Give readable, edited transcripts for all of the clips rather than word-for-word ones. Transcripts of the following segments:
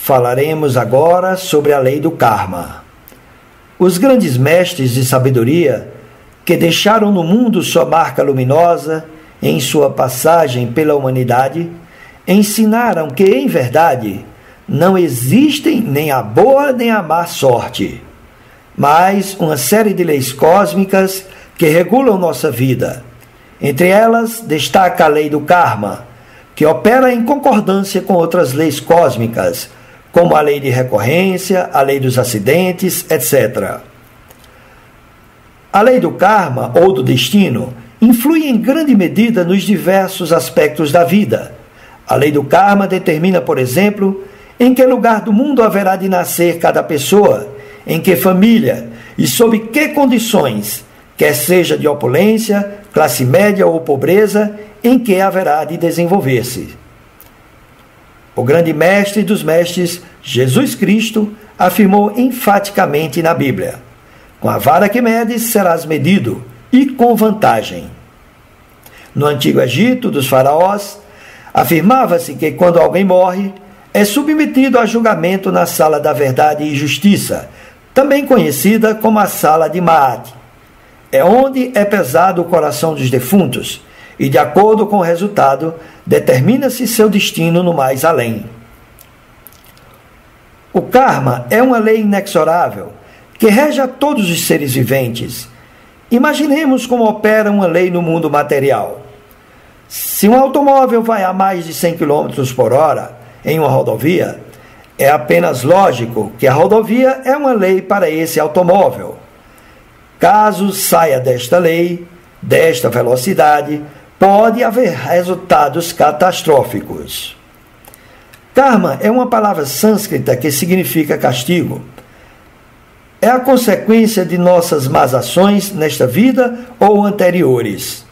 Falaremos agora sobre a lei do karma. Os grandes mestres de sabedoria, que deixaram no mundo sua marca luminosa em sua passagem pela humanidade, ensinaram que, em verdade, não existem nem a boa nem a má sorte, mas uma série de leis cósmicas que regulam nossa vida. Entre elas, destaca a lei do karma, que opera em concordância com outras leis cósmicas, como a lei de recorrência, a lei dos acidentes, etc. A lei do karma, ou do destino, influi em grande medida nos diversos aspectos da vida. A lei do karma determina, por exemplo, em que lugar do mundo haverá de nascer cada pessoa, em que família e sob que condições, quer seja de opulência, classe média ou pobreza, em que haverá de desenvolver-se. O grande mestre dos mestres, Jesus Cristo, afirmou enfaticamente na Bíblia: com a vara que medes serás medido, e com vantagem. No Antigo Egito, dos faraós, afirmava-se que quando alguém morre, é submetido a julgamento na sala da verdade e justiça, também conhecida como a sala de Maat. É onde é pesado o coração dos defuntos, e de acordo com o resultado, determina-se seu destino no mais além. O karma é uma lei inexorável, que rege a todos os seres viventes. Imaginemos como opera uma lei no mundo material. Se um automóvel vai a mais de 100 km por hora em uma rodovia, é apenas lógico que a rodovia é uma lei para esse automóvel. Caso saia desta lei, desta velocidade, pode haver resultados catastróficos. Karma é uma palavra sânscrita que significa castigo. É a consequência de nossas más ações nesta vida ou anteriores.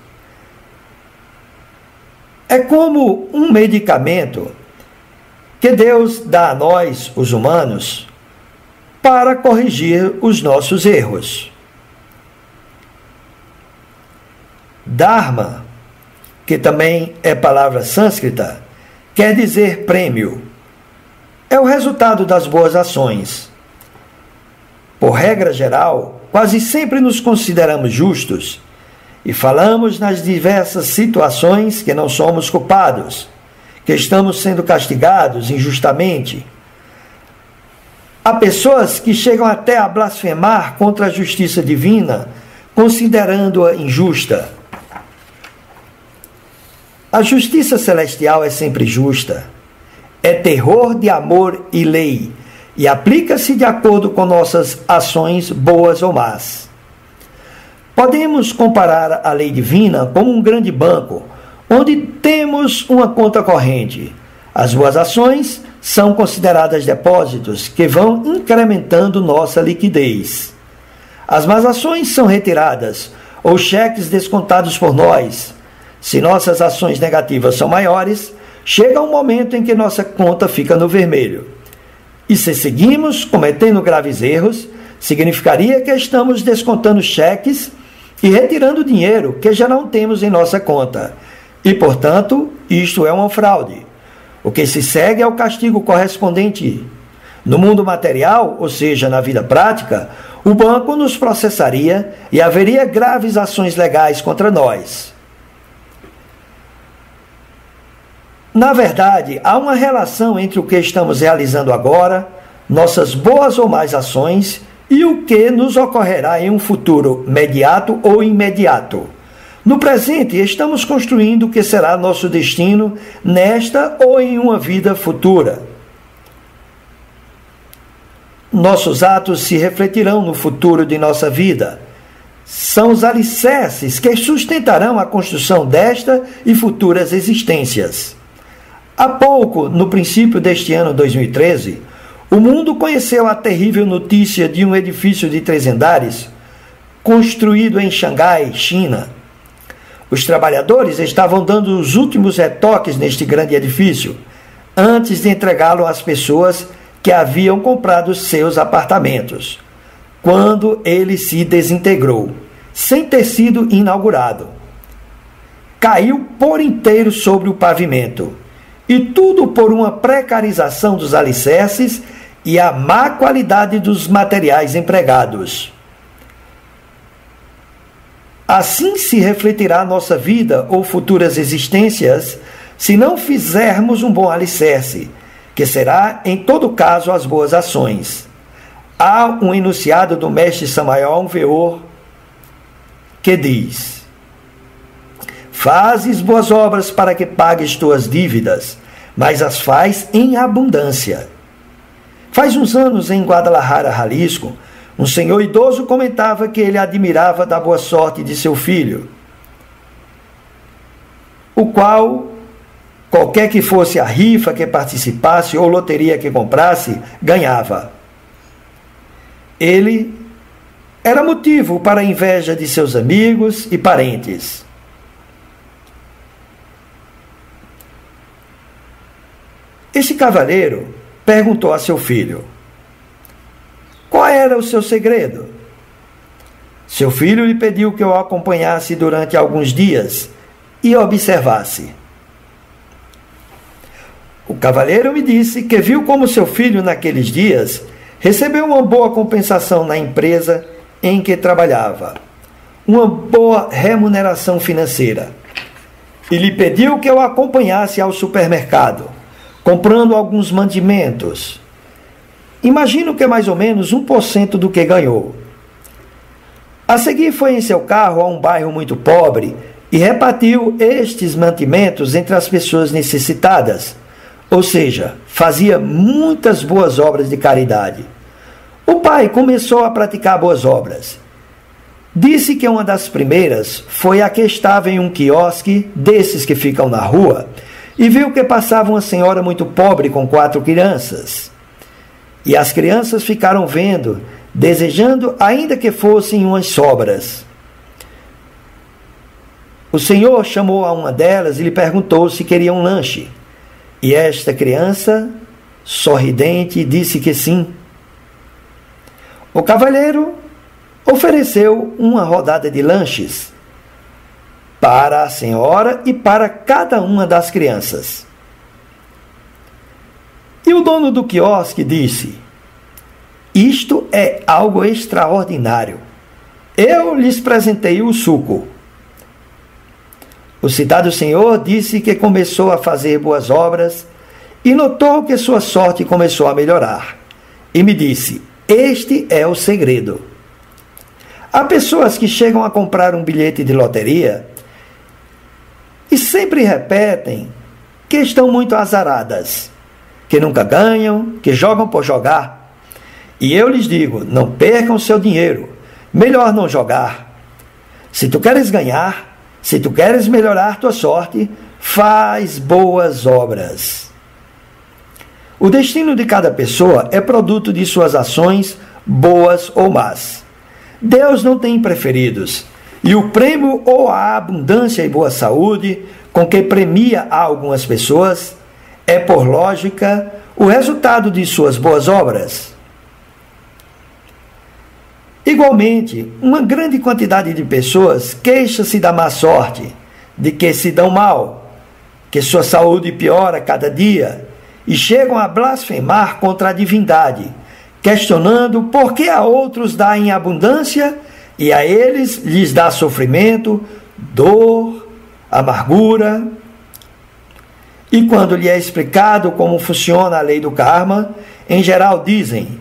É como um medicamento que Deus dá a nós, os humanos, para corrigir os nossos erros. Dharma, que também é palavra sânscrita, quer dizer prêmio. É o resultado das boas ações. Por regra geral, quase sempre nos consideramos justos e falamos nas diversas situações que não somos culpados, que estamos sendo castigados injustamente. Há pessoas que chegam até a blasfemar contra a justiça divina, considerando-a injusta. A justiça celestial é sempre justa. É terror de amor e lei, e aplica-se de acordo com nossas ações boas ou más. Podemos comparar a lei divina como um grande banco, onde temos uma conta corrente. As boas ações são consideradas depósitos que vão incrementando nossa liquidez. As más ações são retiradas, ou cheques descontados por nós. Se nossas ações negativas são maiores, chega um momento em que nossa conta fica no vermelho. E se seguimos cometendo graves erros, significaria que estamos descontando cheques e retirando dinheiro que já não temos em nossa conta. E, portanto, isto é uma fraude. O que se segue é o castigo correspondente. No mundo material, ou seja, na vida prática, o banco nos processaria e haveria graves ações legais contra nós. Na verdade, há uma relação entre o que estamos realizando agora, nossas boas ou más ações, e o que nos ocorrerá em um futuro imediato ou imediato. No presente, estamos construindo o que será nosso destino nesta ou em uma vida futura. Nossos atos se refletirão no futuro de nossa vida. São os alicerces que sustentarão a construção desta e futuras existências. Há pouco, no princípio deste ano 2013, o mundo conheceu a terrível notícia de um edifício de 3 andares construído em Xangai, China. Os trabalhadores estavam dando os últimos retoques neste grande edifício, antes de entregá-lo às pessoas que haviam comprado seus apartamentos, quando ele se desintegrou, sem ter sido inaugurado. Caiu por inteiro sobre o pavimento, E tudo por uma precarização dos alicerces e a má qualidade dos materiais empregados. Assim se refletirá nossa vida ou futuras existências se não fizermos um bom alicerce, que será, em todo caso, as boas ações. Há um enunciado do mestre Samael Weor que diz: fazes boas obras para que pagues tuas dívidas, mas as faz em abundância. Faz uns anos, em Guadalajara, Jalisco, um senhor idoso comentava que ele admirava da boa sorte de seu filho, o qual, qualquer que fosse a rifa que participasse ou loteria que comprasse, ganhava. Ele era motivo para a inveja de seus amigos e parentes. Este cavalheiro perguntou a seu filho: qual era o seu segredo? Seu filho lhe pediu que o acompanhasse durante alguns dias e observasse. O cavalheiro me disse que viu como seu filho, naqueles dias, recebeu uma boa compensação na empresa em que trabalhava, uma boa remuneração financeira, e lhe pediu que o acompanhasse ao supermercado, comprando alguns mantimentos. Imagino que mais ou menos 1% do que ganhou. A seguir foi em seu carro a um bairro muito pobre e repartiu estes mantimentos entre as pessoas necessitadas, ou seja, fazia muitas boas obras de caridade. O pai começou a praticar boas obras. Disse que uma das primeiras foi a que estava em um quiosque desses que ficam na rua e viu que passava uma senhora muito pobre com 4 crianças. E as crianças ficaram vendo, desejando ainda que fossem umas sobras. O senhor chamou a uma delas e lhe perguntou se queria um lanche. E esta criança, sorridente, disse que sim. O cavalheiro ofereceu uma rodada de lanches para a senhora e para cada uma das crianças. E o dono do quiosque disse: isto é algo extraordinário. Eu lhes presentei o suco. O citado senhor disse que começou a fazer boas obras e notou que sua sorte começou a melhorar. E me disse: este é o segredo. Há pessoas que chegam a comprar um bilhete de loteria e sempre repetem que estão muito azaradas, que nunca ganham, que jogam por jogar. E eu lhes digo: não percam seu dinheiro, melhor não jogar. Se tu queres ganhar, se tu queres melhorar tua sorte, faz boas obras. O destino de cada pessoa é produto de suas ações, boas ou más. Deus não tem preferidos, e o prêmio ou a abundância e boa saúde com que premia a algumas pessoas é, por lógica, o resultado de suas boas obras. Igualmente, uma grande quantidade de pessoas queixa-se da má sorte, de que se dão mal, que sua saúde piora cada dia, e chegam a blasfemar contra a divindade, questionando por que a outros dá em abundância e a eles lhes dá sofrimento, dor, amargura. E quando lhe é explicado como funciona a lei do karma, em geral dizem: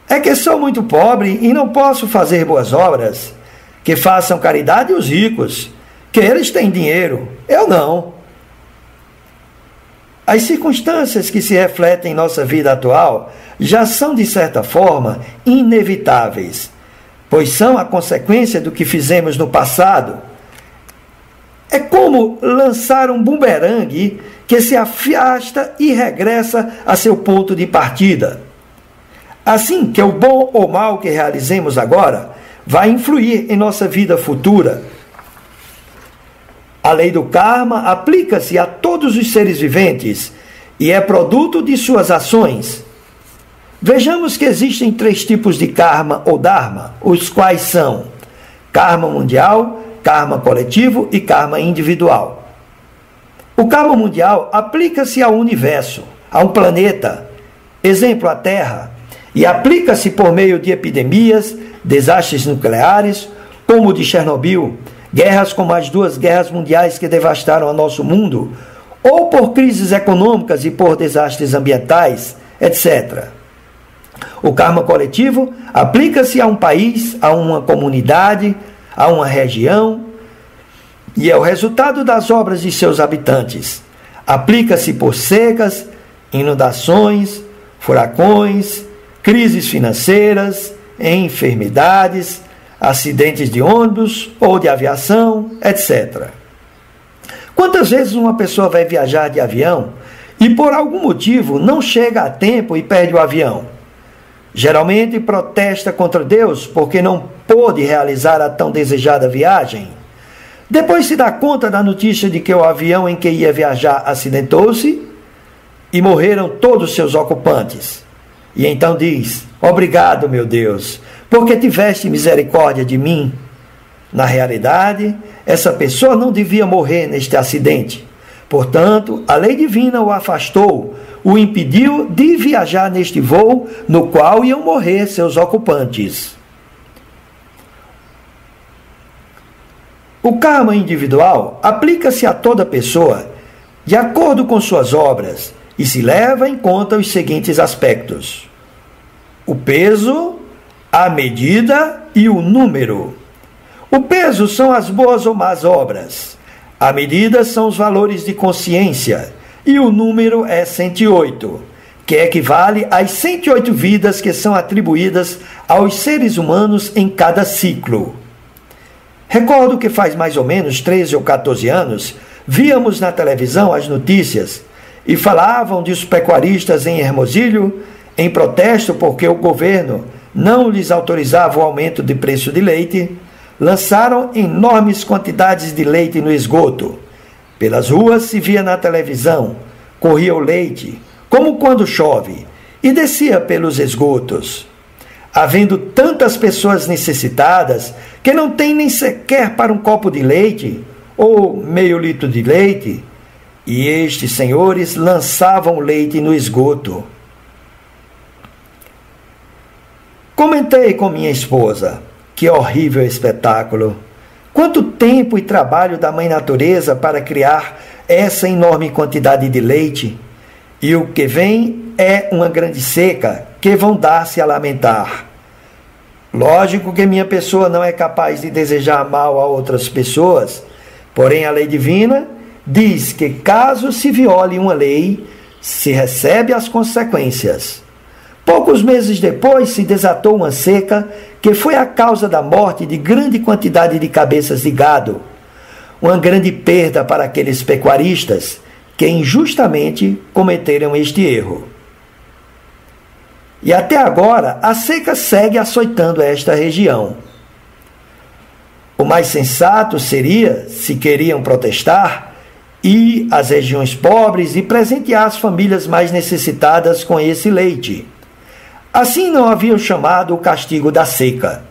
é que sou muito pobre e não posso fazer boas obras, que façam caridade os ricos, que eles têm dinheiro, eu não. As circunstâncias que se refletem em nossa vida atual já são, de certa forma, inevitáveis, pois são a consequência do que fizemos no passado. É como lançar um bumerangue que se afasta e regressa a seu ponto de partida. Assim que o bom ou mal que realizemos agora vai influir em nossa vida futura. A lei do karma aplica-se a todos os seres viventes e é produto de suas ações. Vejamos que existem 3 tipos de karma ou dharma, os quais são karma mundial, karma coletivo e karma individual. O karma mundial aplica-se ao universo, a um planeta, exemplo a Terra, e aplica-se por meio de epidemias, desastres nucleares, como o de Chernobyl, guerras como as 2 guerras mundiais que devastaram o nosso mundo, ou por crises econômicas e por desastres ambientais, etc. O karma coletivo aplica-se a um país, a uma comunidade, a uma região, e é o resultado das obras de seus habitantes. Aplica-se por secas, inundações, furacões, crises financeiras, enfermidades, acidentes de ônibus ou de aviação, etc. Quantas vezes uma pessoa vai viajar de avião e por algum motivo não chega a tempo e perde o avião? Geralmente protesta contra Deus porque não pôde realizar a tão desejada viagem. Depois se dá conta da notícia de que o avião em que ia viajar acidentou-se e morreram todos seus ocupantes. E então diz: obrigado, meu Deus, porque tiveste misericórdia de mim. Na realidade, essa pessoa não devia morrer neste acidente. Portanto, a lei divina o afastou, o impediu de viajar neste voo no qual iam morrer seus ocupantes. O karma individual aplica-se a toda pessoa de acordo com suas obras e se leva em conta os seguintes aspectos: o peso, a medida e o número. O peso são as boas ou más obras. A medida são os valores de consciência. E o número é 108, que equivale às 108 vidas que são atribuídas aos seres humanos em cada ciclo. Recordo que faz mais ou menos 13 ou 14 anos, víamos na televisão as notícias e falavam de os pecuaristas em Hermosílio em protesto porque o governo não lhes autorizava o aumento de preço de leite, lançaram enormes quantidades de leite no esgoto. Pelas ruas se via na televisão, corria o leite, como quando chove, e descia pelos esgotos. Havendo tantas pessoas necessitadas que não têm nem sequer para um copo de leite, ou meio litro de leite, e estes senhores lançavam o leite no esgoto. Comentei com minha esposa: que horrível espetáculo! Quanto tempo e trabalho da Mãe Natureza para criar essa enorme quantidade de leite, e o que vem é uma grande seca que vão dar-se a lamentar. Lógico que minha pessoa não é capaz de desejar mal a outras pessoas, porém a lei divina diz que caso se viole uma lei, se recebe as consequências. Poucos meses depois se desatou uma seca que foi a causa da morte de grande quantidade de cabeças de gado. Uma grande perda para aqueles pecuaristas que injustamente cometeram este erro. E até agora a seca segue açoitando esta região. O mais sensato seria, se queriam protestar, ir às regiões pobres e presentear as famílias mais necessitadas com esse leite. Assim não haviam chamado o castigo da seca.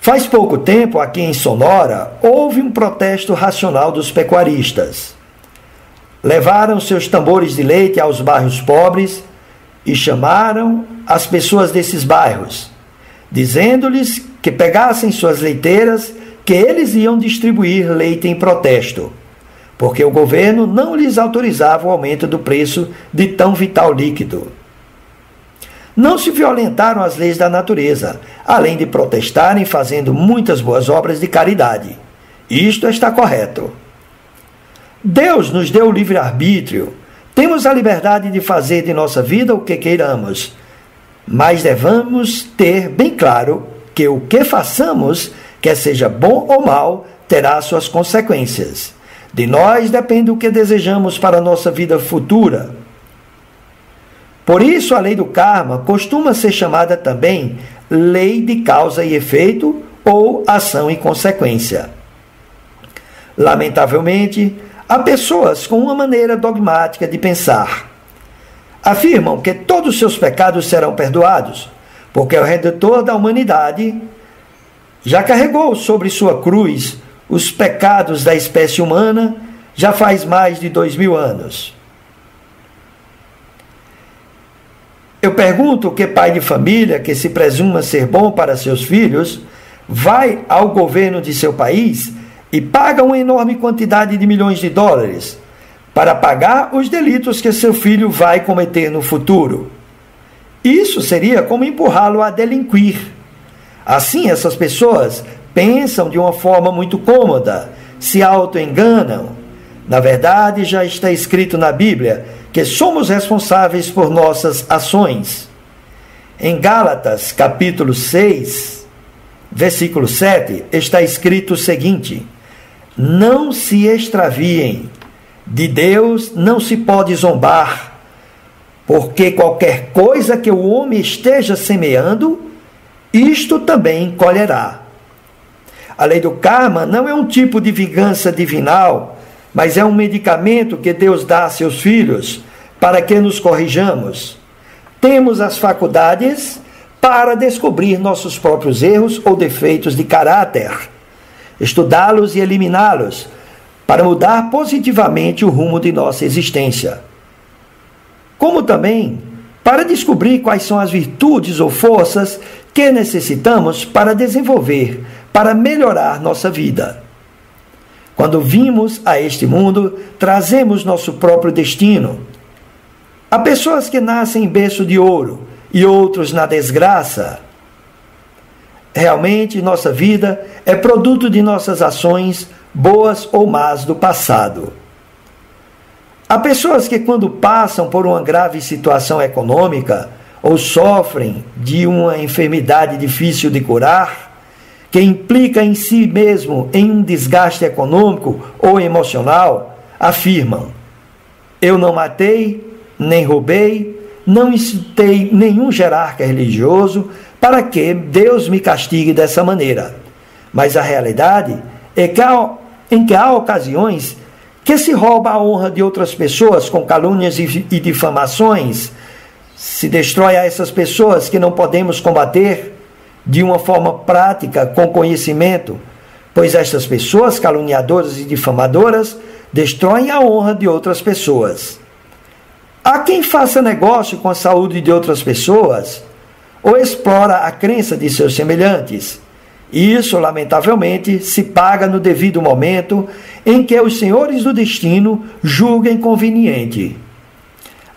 Faz pouco tempo, aqui em Sonora, houve um protesto racional dos pecuaristas. Levaram seus tambores de leite aos bairros pobres e chamaram as pessoas desses bairros, dizendo-lhes que pegassem suas leiteiras, que eles iam distribuir leite em protesto, porque o governo não lhes autorizava o aumento do preço de tão vital líquido. Não se violentaram as leis da natureza, além de protestarem fazendo muitas boas obras de caridade. Isto está correto. Deus nos deu o livre-arbítrio. Temos a liberdade de fazer de nossa vida o que queiramos, mas devemos ter bem claro que o que façamos, quer seja bom ou mal, terá suas consequências. De nós depende o que desejamos para a nossa vida futura. Por isso, a lei do karma costuma ser chamada também lei de causa e efeito ou ação e consequência. Lamentavelmente, há pessoas com uma maneira dogmática de pensar. Afirmam que todos os seus pecados serão perdoados, porque o Redentor da humanidade já carregou sobre sua cruz os pecados da espécie humana já faz mais de 2000 anos. Eu pergunto que pai de família que se presuma ser bom para seus filhos vai ao governo de seu país e paga uma enorme quantidade de milhões de dólares para pagar os delitos que seu filho vai cometer no futuro. Isso seria como empurrá-lo a delinquir. Assim, essas pessoas pensam de uma forma muito cômoda, se auto-enganam. Na verdade, já está escrito na Bíblia que somos responsáveis por nossas ações. Em Gálatas, capítulo 6, versículo 7, está escrito o seguinte: não se extraviem, de Deus não se pode zombar, porque qualquer coisa que o homem esteja semeando, isto também colherá. A lei do karma não é um tipo de vingança divinal, mas é um medicamento que Deus dá a seus filhos para que nos corrijamos. Temos as faculdades para descobrir nossos próprios erros ou defeitos de caráter, estudá-los e eliminá-los, para mudar positivamente o rumo de nossa existência. Como também para descobrir quais são as virtudes ou forças que necessitamos para desenvolver, para melhorar nossa vida. Quando vimos a este mundo, trazemos nosso próprio destino. Há pessoas que nascem em berço de ouro e outros na desgraça. Realmente, nossa vida é produto de nossas ações, boas ou más, do passado. Há pessoas que, quando passam por uma grave situação econômica ou sofrem de uma enfermidade difícil de curar, que implica em si mesmo em um desgaste econômico ou emocional, afirmam: eu não matei, nem roubei, não incitei nenhum hierarca religioso para que Deus me castigue dessa maneira. Mas a realidade é que há ocasiões que se rouba a honra de outras pessoas com calúnias e difamações, se destrói a essas pessoas que não podemos combater de uma forma prática, com conhecimento, pois estas pessoas caluniadoras e difamadoras destroem a honra de outras pessoas. Há quem faça negócio com a saúde de outras pessoas ou explora a crença de seus semelhantes. Isso, lamentavelmente, se paga no devido momento em que os senhores do destino julguem conveniente.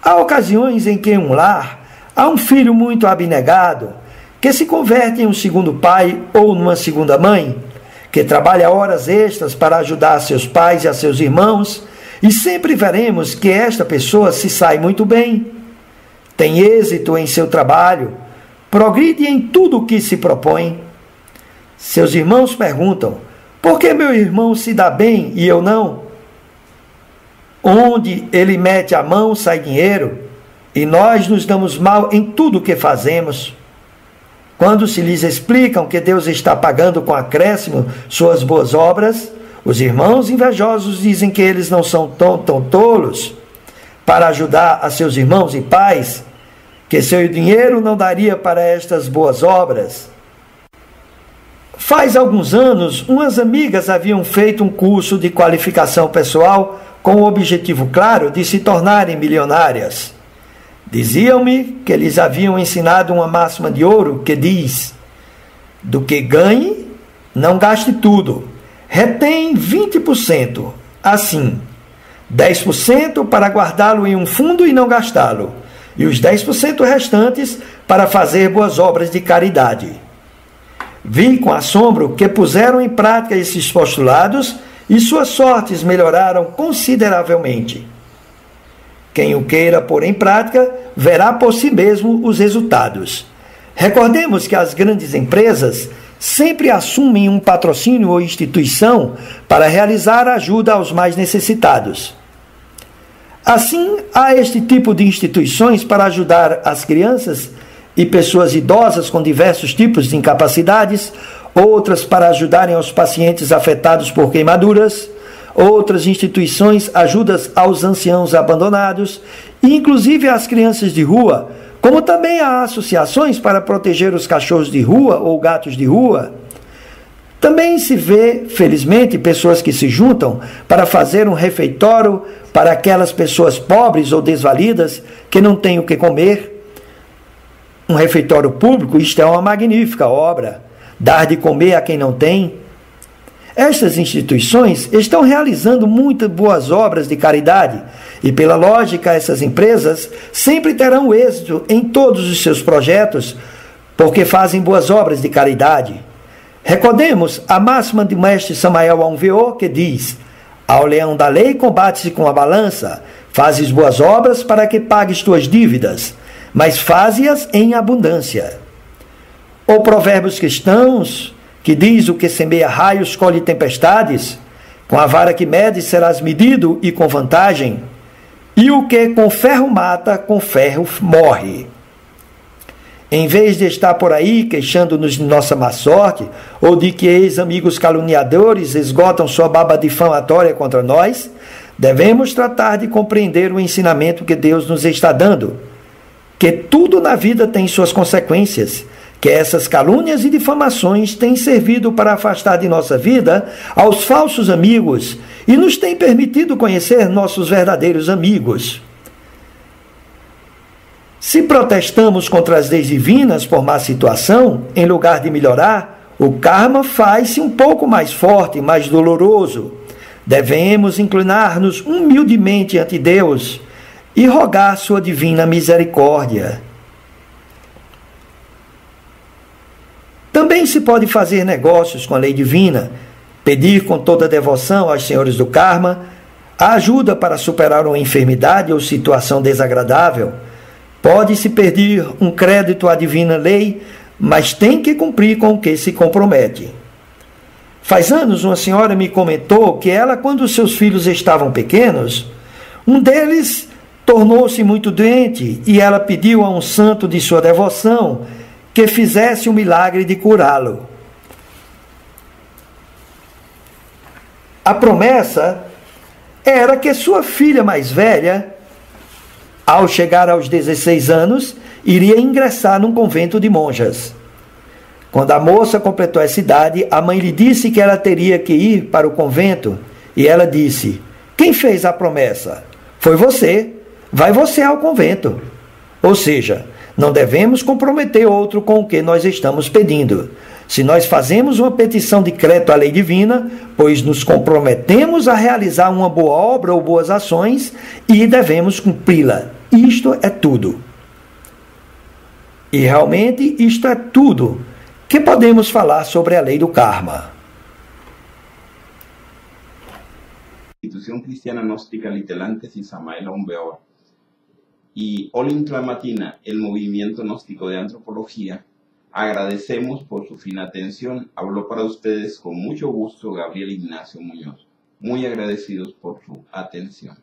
Há ocasiões em que em um lar há um filho muito abnegado que se converte em um segundo pai ou numa segunda mãe, que trabalha horas extras para ajudar seus pais e a seus irmãos, e sempre veremos que esta pessoa se sai muito bem, tem êxito em seu trabalho, progride em tudo o que se propõe. Seus irmãos perguntam: por que meu irmão se dá bem e eu não? Onde ele mete a mão sai dinheiro, e nós nos damos mal em tudo o que fazemos. Quando se lhes explicam que Deus está pagando com acréscimo suas boas obras, os irmãos invejosos dizem que eles não são tão tolos para ajudar a seus irmãos e pais, que seu dinheiro não daria para estas boas obras. Faz alguns anos, umas amigas haviam feito um curso de qualificação pessoal com o objetivo claro de se tornarem milionárias. Diziam-me que lhes haviam ensinado uma máxima de ouro que diz: do que ganhe, não gaste tudo. Retém 20%, assim, 10% para guardá-lo em um fundo e não gastá-lo, e os 10% restantes para fazer boas obras de caridade. Vi com assombro que puseram em prática esses postulados e suas sortes melhoraram consideravelmente. Quem o queira pôr em prática, verá por si mesmo os resultados. Recordemos que as grandes empresas sempre assumem um patrocínio ou instituição para realizar ajuda aos mais necessitados. Assim, há este tipo de instituições para ajudar as crianças e pessoas idosas com diversos tipos de incapacidades, outras para ajudarem aos pacientes afetados por queimaduras, outras instituições ajudas aos anciãos abandonados, e inclusive às crianças de rua, como também há associações para proteger os cachorros de rua ou gatos de rua. Também se vê, felizmente, pessoas que se juntam para fazer um refeitório para aquelas pessoas pobres ou desvalidas que não têm o que comer. Um refeitório público, isto é uma magnífica obra. Dar de comer a quem não tem. Estas instituições estão realizando muitas boas obras de caridade e, pela lógica, essas empresas sempre terão êxito em todos os seus projetos porque fazem boas obras de caridade. Recordemos a máxima do mestre Samael Aunveô, que diz: ao leão da lei combate-se com a balança, fazes boas obras para que pagues tuas dívidas, mas faze-as em abundância. Ou provérbios cristãos, que diz: o que semeia raios colhe tempestades, com a vara que mede serás medido e com vantagem, e o que com ferro mata, com ferro morre. Em vez de estar por aí queixando-nos de nossa má sorte, ou de que ex-amigos caluniadores esgotam sua baba difamatória contra nós, devemos tratar de compreender o ensinamento que Deus nos está dando, que tudo na vida tem suas consequências, que essas calúnias e difamações têm servido para afastar de nossa vida aos falsos amigos e nos têm permitido conhecer nossos verdadeiros amigos. Se protestamos contra as leis divinas por má situação, em lugar de melhorar, o karma faz-se um pouco mais forte, mais doloroso. Devemos inclinar-nos humildemente ante Deus e rogar sua divina misericórdia. Também se pode fazer negócios com a lei divina, pedir com toda devoção aos senhores do karma a ajuda para superar uma enfermidade ou situação desagradável. Pode-se pedir um crédito à divina lei, mas tem que cumprir com o que se compromete. Faz anos uma senhora me comentou que ela, quando seus filhos estavam pequenos, um deles tornou-se muito doente e ela pediu a um santo de sua devoção que fizesse o milagre de curá-lo. A promessa era que sua filha mais velha, ao chegar aos 16 anos, iria ingressar num convento de monjas. Quando a moça completou essa idade, a mãe lhe disse que ela teria que ir para o convento, e ela disse: quem fez a promessa? Foi você. Vai você ao convento. Ou seja, não devemos comprometer outro com o que nós estamos pedindo. Se nós fazemos uma petição de crédito à lei divina, pois nos comprometemos a realizar uma boa obra ou boas ações e devemos cumpri-la. Isto é tudo. E realmente isto é tudo que podemos falar sobre a lei do karma. Institución Cristiana Gnóstica Litelantes y Samael Aunveô y Olim Clamatina, el movimiento gnóstico de antropología, agradecemos por su fina atención. Habló para ustedes con mucho gusto Gabriel Ignacio Muñoz. Muy agradecidos por su atención.